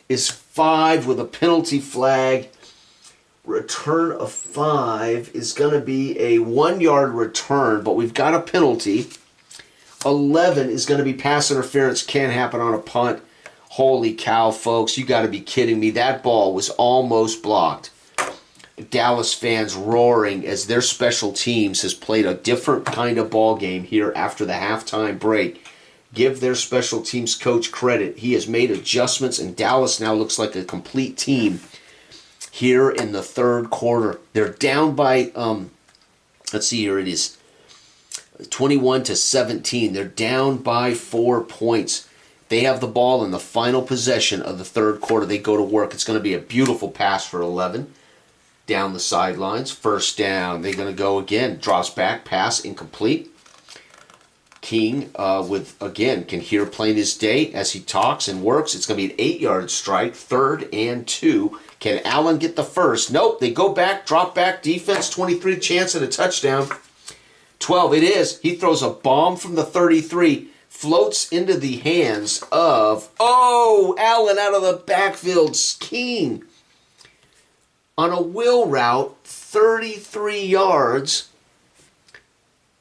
is 5 with a penalty flag. Return of 5 is going to be a 1-yard return, but we've got a penalty. 11 is going to be pass interference. Can't happen on a punt. Holy cow, folks. You got to be kidding me. That ball was almost blocked. Dallas fans roaring as their special teams has played a different kind of ball game here after the halftime break. Give their special teams coach credit. He has made adjustments, and Dallas now looks like a complete team. here in the third quarter. They're down by, let's see here, it is 21-17. They're down by 4 points. They have the ball in the final possession of the third quarter. They go to work. It's going to be a beautiful pass for 11 down the sidelines. First down. They're going to go again. Draws back. Pass incomplete. King can hear plain as day as he talks and works. It's going to be an 8-yard strike. 3rd and 2. Can Allen get the first? Nope. They go back. Drop back. Defense 23. Chance at a touchdown. 12. It is. He throws a bomb from the 33. Floats into the hands of, Allen out of the backfield. King on a wheel route, 33 yards.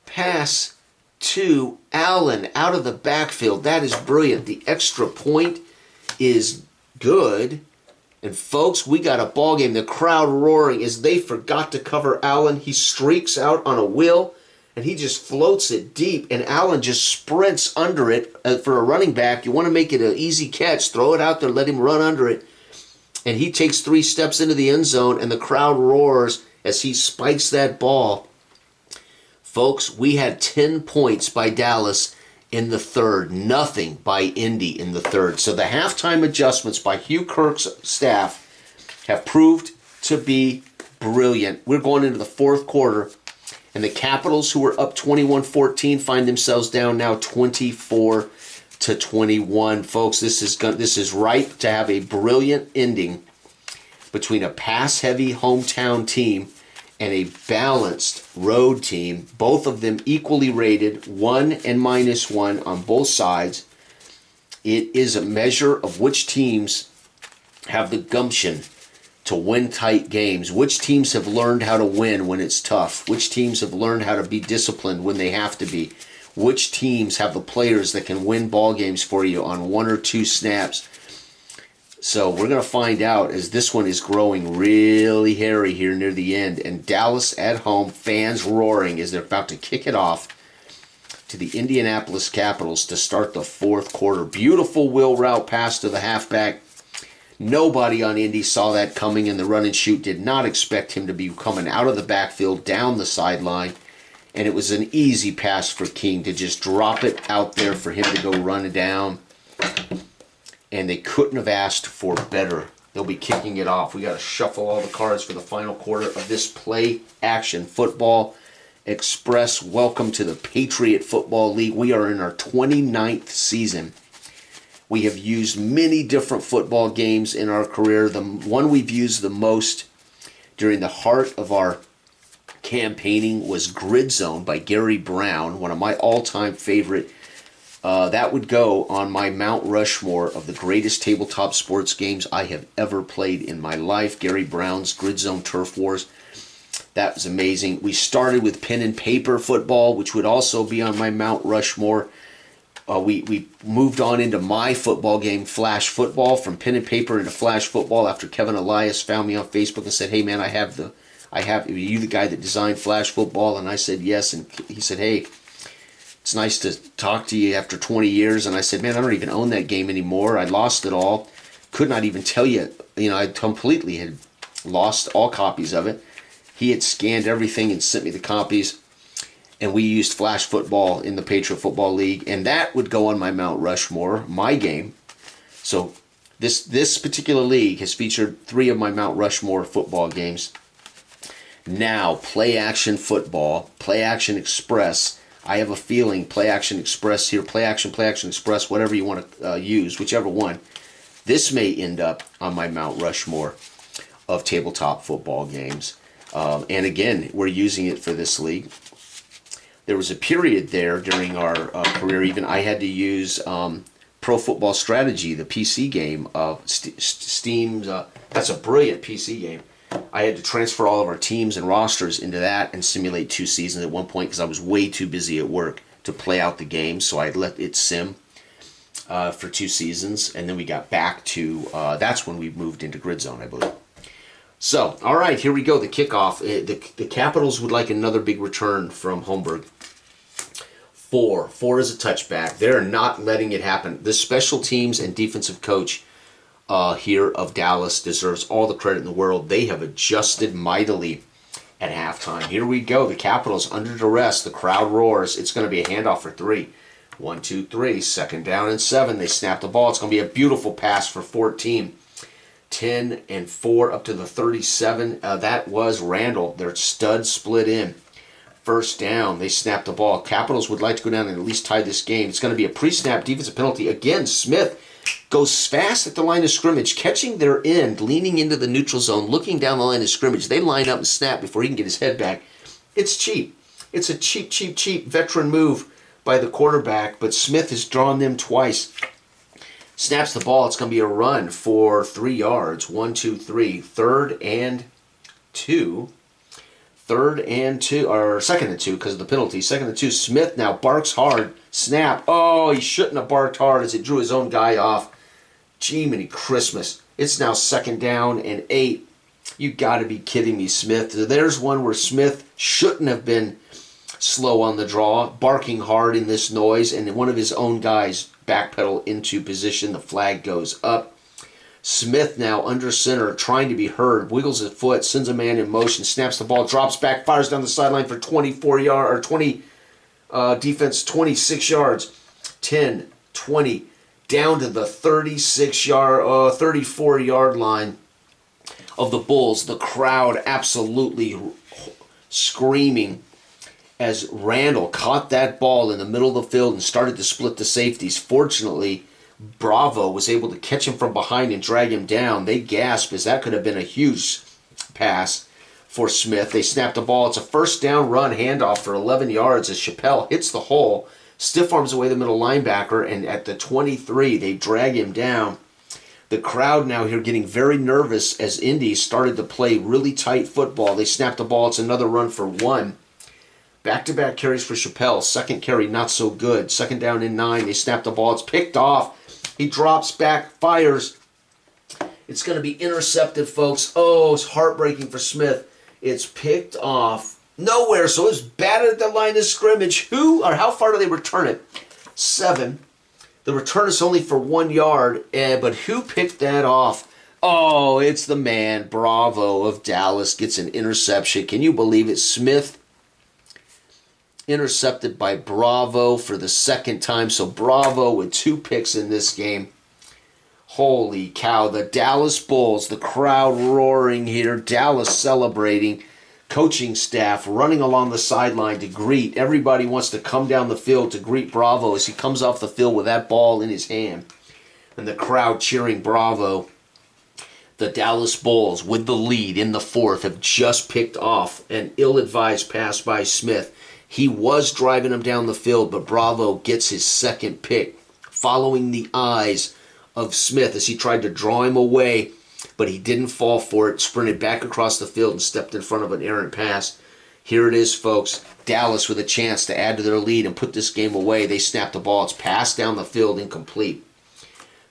Pass to Allen out of the backfield. That is brilliant. The extra point is good. And folks, we got a ball game. The crowd roaring as they forgot to cover Allen. He streaks out on a wheel. And he just floats it deep, and Allen just sprints under it for a running back. You want to make it an easy catch, throw it out there, let him run under it. And he takes 3 steps into the end zone, and the crowd roars as he spikes that ball. Folks, we had 10 points by Dallas in the third, nothing by Indy in the third. So the halftime adjustments by Hugh Kirk's staff have proved to be brilliant. We're going into the fourth quarter. And the Capitals, who were up 21-14, find themselves down now 24-21. Folks, this is ripe to have a brilliant ending between a pass-heavy hometown team and a balanced road team. Both of them equally rated, 1 and -1 on both sides. It is a measure of which teams have the gumption to win tight games, which teams have learned how to win when it's tough, which teams have learned how to be disciplined when they have to be, which teams have the players that can win ball games for you on 1 or 2 snaps. So we're going to find out as this one is growing really hairy here near the end. And Dallas at home, fans roaring as they're about to kick it off to the Indianapolis Capitals to start the fourth quarter. Beautiful wheel route pass to the halfback. Nobody on Indy saw that coming in the run and shoot. Did not expect him to be coming out of the backfield down the sideline. And it was an easy pass for King to just drop it out there for him to go run it down. And they couldn't have asked for better. They'll be kicking it off. We got to shuffle all the cards for the final quarter of this Play Action Football Express. Welcome to the Patriot Football League. We are in our 29th season. We have used many different football games in our career. The one we've used the most during the heart of our campaigning was Grid Zone by Gary Brown, one of my all-time favorite. That would go on my Mount Rushmore of the greatest tabletop sports games I have ever played in my life. Gary Brown's Grid Zone Turf Wars. That was amazing. We started with pen and paper football, which would also be on my Mount Rushmore. We moved on into my football game, Flash Football, from pen and paper into Flash Football after Kevin Elias found me on Facebook and said, "Hey man, are you the guy that designed Flash Football?" And I said yes, and he said, "Hey, it's nice to talk to you after 20 years." And I said, "Man, I don't even own that game anymore. I lost it all. Could not even tell you. I completely had lost all copies of it." He had scanned everything and sent me the copies. And we used Flash Football in the Patriot Football League. And that would go on my Mount Rushmore, my game. So this particular league has featured 3 of my Mount Rushmore football games. Now, Play Action Football, Play Action Express. I have a feeling Play Action Express here, Play Action Express, whatever you want to use, whichever one. This may end up on my Mount Rushmore of tabletop football games. And again, we're using it for this league. There was a period there during our career, even I had to use Pro Football Strategy, the PC game of Steam's. That's a brilliant PC game. I had to transfer all of our teams and rosters into that and simulate 2 seasons at one point because I was way too busy at work to play out the game. So I let it sim for 2 seasons, and then we got back to that's when we moved into Grid Zone, I believe. So, all right, here we go, the kickoff. The Capitals would like another big return from Holmberg. 4 is a touchback. They're not letting it happen. The special teams and defensive coach here of Dallas deserves all the credit in the world. They have adjusted mightily at halftime. Here we go. The Capitals under duress. The crowd roars. It's going to be a handoff for 3. 1, 2, 3. Second down and 7. They snap the ball. It's going to be a beautiful pass for 14. 10 and 4 up to the 37. That was Randall. Their stud split in. First down. They snap the ball. Capitals would like to go down and at least tie this game. It's going to be a pre-snap defensive penalty. Again, Smith goes fast at the line of scrimmage, catching their end, leaning into the neutral zone, looking down the line of scrimmage. They line up and snap before he can get his head back. It's cheap. It's a cheap veteran move by the quarterback, but Smith has drawn them twice. Snaps the ball. It's going to be a run for 3 yards. 1, 2, 3. Third and 2. Or second and 2 because of the penalty. Second and 2. Smith now barks hard. Snap. Oh, he shouldn't have barked hard as it drew his own guy off. Jiminy Christmas. It's now second down and 8. You got to be kidding me, Smith. There's one where Smith shouldn't have been slow on the draw, barking hard in this noise, and one of his own guys backpedal into position. The flag goes up. Smith now under center, trying to be heard, wiggles his foot, sends a man in motion, snaps the ball, drops back, fires down the sideline for 24 yards, or 20, defense 26 yards, 10, 20, down to the 34-yard line of the Bulls. The crowd absolutely screaming as Randall caught that ball in the middle of the field and started to split the safeties. Fortunately, Bravo was able to catch him from behind and drag him down. They gasped as that could have been a huge pass for Smith. They snapped the ball. It's a first down run handoff for 11 yards as Chappelle hits the hole, stiff arms away the middle linebacker, and at the 23, they drag him down. The crowd now here getting very nervous as Indy started to play really tight football. They snapped the ball. It's another run for 1. Back-to-back carries for Chappelle. Second carry, not so good. Second down and 9. They snap the ball. It's picked off. He drops back, fires. It's going to be intercepted, folks. Oh, it's heartbreaking for Smith. It's picked off nowhere, so it's batted at the line of scrimmage. How far do they return it? 7. The return is only for 1 yard, but who picked that off? Oh, it's the man, Bravo of Dallas, gets an interception. Can you believe it? Smith intercepted by Bravo for the second time. So Bravo with 2 picks in this game. Holy cow. The Dallas Bulls, the crowd roaring here. Dallas celebrating. Coaching staff running along the sideline to greet. Everybody wants to come down the field to greet Bravo as he comes off the field with that ball in his hand. And the crowd cheering Bravo. The Dallas Bulls with the lead in the 4th have just picked off an ill-advised pass by Smith. He was driving him down the field, but Bravo gets his second pick, following the eyes of Smith as he tried to draw him away, but he didn't fall for it, sprinted back across the field and stepped in front of an errant pass. Here it is, folks. Dallas with a chance to add to their lead and put this game away. They snap the ball. It's passed down the field, incomplete.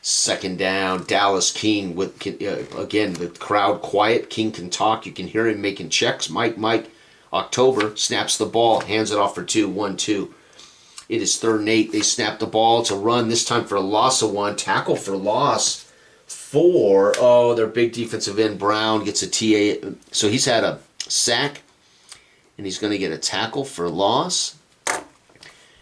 Second down, Dallas. King with, again, the crowd quiet. King can talk. You can hear him making checks. Mike. October snaps the ball, hands it off for 2, 1, 2. It is 3rd and 8. They snap the ball. It's a run, this time for a loss of 1. Tackle for loss 4. Oh, their big defensive end, Brown, gets a TA. So he's had a sack, and he's going to get a tackle for loss.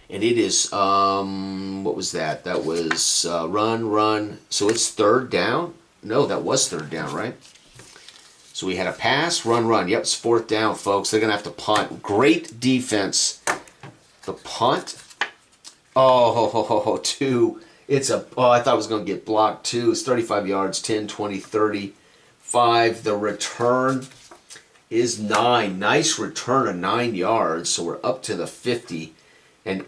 And it is, what was that? That was run. So it's 3rd down. No, that was 3rd down, right? So we had a pass, run. Yep, it's 4th down, folks. They're going to have to punt. Great defense. The punt. Oh, 2. I thought it was going to get blocked, 2. It's 35 yards, 10, 20, 30, 5. The return is 9. Nice return of 9 yards. So we're up to the 50. And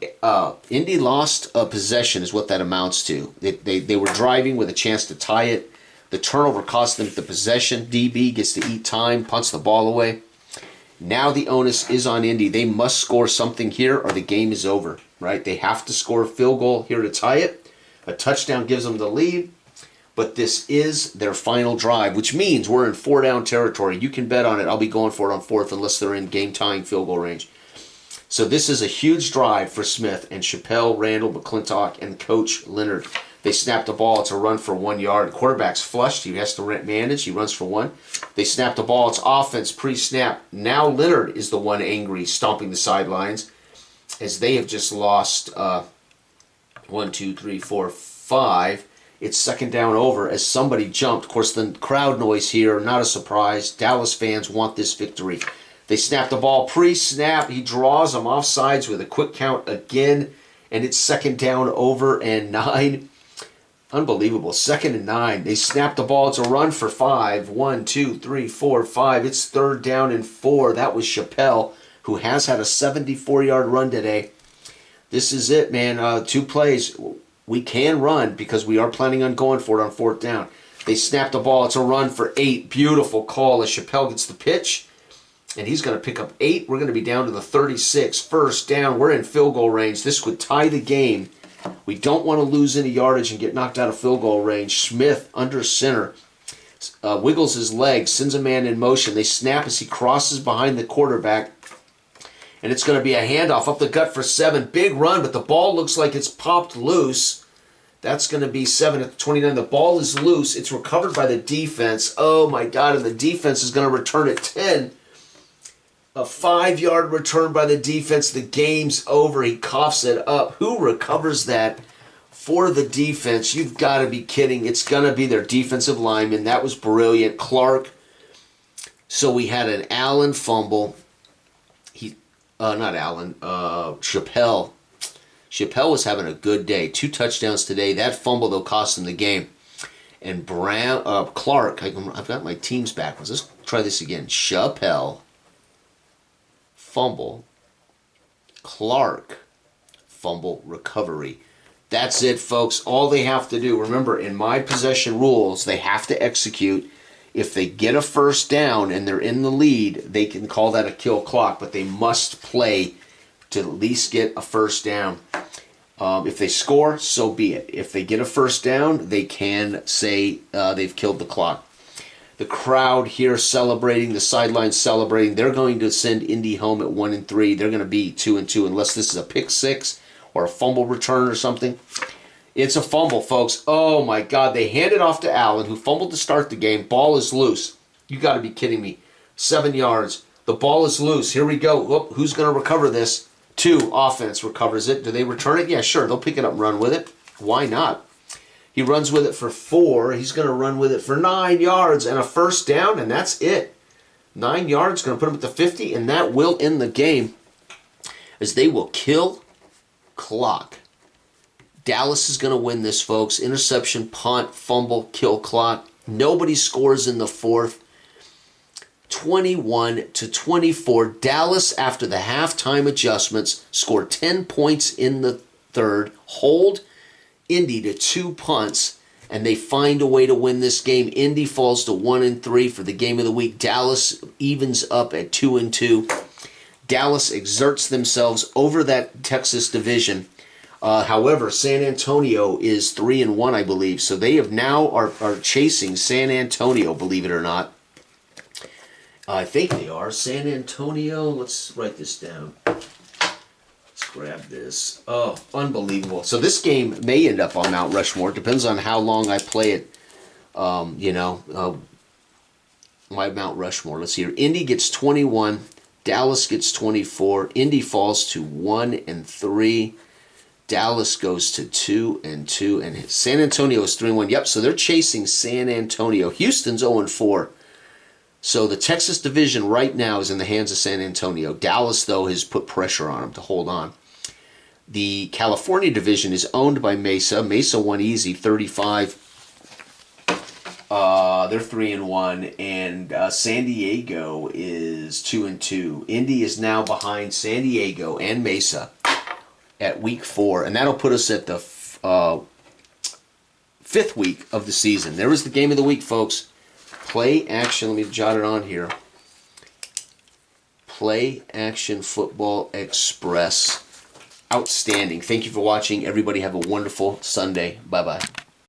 Indy lost a possession is what that amounts to. They were driving with a chance to tie it. The turnover cost them the possession. DB gets to eat time, punts the ball away. Now the onus is on Indy. They must score something here or the game is over, right? They have to score a field goal here to tie it. A touchdown gives them the lead. But this is their final drive, which means we're in 4-down territory. You can bet on it. I'll be going for it on 4th unless they're in game-tying field goal range. So this is a huge drive for Smith and Chappelle, Randall, McClintock, and Coach Leonard. They snap the ball. It's a run for 1 yard. Quarterback's flushed. He has to manage. He runs for 1. They snap the ball. It's offense pre-snap. Now Leonard is the one angry, stomping the sidelines, as they have just lost 1, 2, 3, 4, 5. It's second down over as somebody jumped. Of course, the crowd noise here, not a surprise. Dallas fans want this victory. They snap the ball pre-snap. He draws them off sides with a quick count again, and it's second down over and 9. Unbelievable. 2nd and 9. They snap the ball. It's a run for 5. 1, 2, 3, 4, 5. It's 3rd down and 4. That was Chappelle, who has had a 74-yard run today. This is it, man. 2 plays. We can run because we are planning on going for it on 4th down. They snap the ball. It's a run for 8. Beautiful call as Chappelle gets the pitch. And he's going to pick up 8. We're going to be down to the 36. 1st down. We're in field goal range. This would tie the game. We don't want to lose any yardage and get knocked out of field goal range. Smith under center. Wiggles his leg. Sends a man in motion. They snap as he crosses behind the quarterback. And it's going to be a handoff up the gut for 7. Big run, but the ball looks like it's popped loose. That's going to be 7 at 29. The ball is loose. It's recovered by the defense. Oh, my God. And the defense is going to return at 10. A 5-yard return by the defense. The game's over. He coughs it up. Who recovers that for the defense? You've got to be kidding. It's going to be their defensive lineman. That was brilliant. Clark. So we had an Allen fumble. Not Allen. Chappelle. Chappelle was having a good day. 2 touchdowns today. That fumble, though, cost him the game. And Clark. I've got my teams backwards. Let's try this again. Chappelle. Fumble. Clark. Fumble recovery. That's it, folks. All they have to do, remember, in my possession rules, they have to execute. If they get a 1st down and they're in the lead, they can call that a kill clock, but they must play to at least get a 1st down. If they score, so be it. If they get a 1st down, they can say they've killed the clock. The crowd here celebrating, the sidelines celebrating. They're going to send Indy home at 1 and 3. They're going to be 2 and 2 unless this is a pick 6 or a fumble return or something. It's a fumble, folks. Oh, my God. They hand it off to Allen, who fumbled to start the game. Ball is loose. You got to be kidding me. 7 yards. The ball is loose. Here we go. Whoop, who's going to recover this? 2, offense recovers it. Do they return it? Yeah, sure. They'll pick it up and run with it. Why not? He runs with it for 4. He's going to run with it for 9 yards and a 1st down, and that's it. 9 yards, going to put him at the 50, and that will end the game as they will kill clock. Dallas is going to win this, folks. Interception, punt, fumble, kill clock. Nobody scores in the 4th. 21-24. Dallas, after the halftime adjustments, scored 10 points in the 3rd. Hold Indy to 2 punts, and they find a way to win this game. Indy falls to 1 and 3 for the game of the week. Dallas evens up at 2 and 2. Dallas exerts themselves over that Texas division. However, San Antonio is 3 and 1, I believe. So they have now are chasing San Antonio, believe it or not. I think they are. San Antonio, let's write this down. Let's grab this. Oh, unbelievable. So this game may end up on Mount Rushmore. It depends on how long I play it. My Mount Rushmore. Let's see here. Indy gets 21. Dallas gets 24. Indy falls to 1 and 3. Dallas goes to 2 and 2. And San Antonio is 3 and 1. Yep, so they're chasing San Antonio. Houston's 0 and 4. So the Texas division right now is in the hands of San Antonio. Dallas, though, has put pressure on them to hold on. The California division is owned by Mesa. Mesa won easy, 35. They're 3 and 1, and San Diego is 2 and 2. Indy is now behind San Diego and Mesa at week 4, and that'll put us at the 5th week of the season. There was the game of the week, folks. Play action. Let me jot it on here. Play Action Football Express. Outstanding. Thank you for watching. Everybody have a wonderful Sunday. Bye-bye.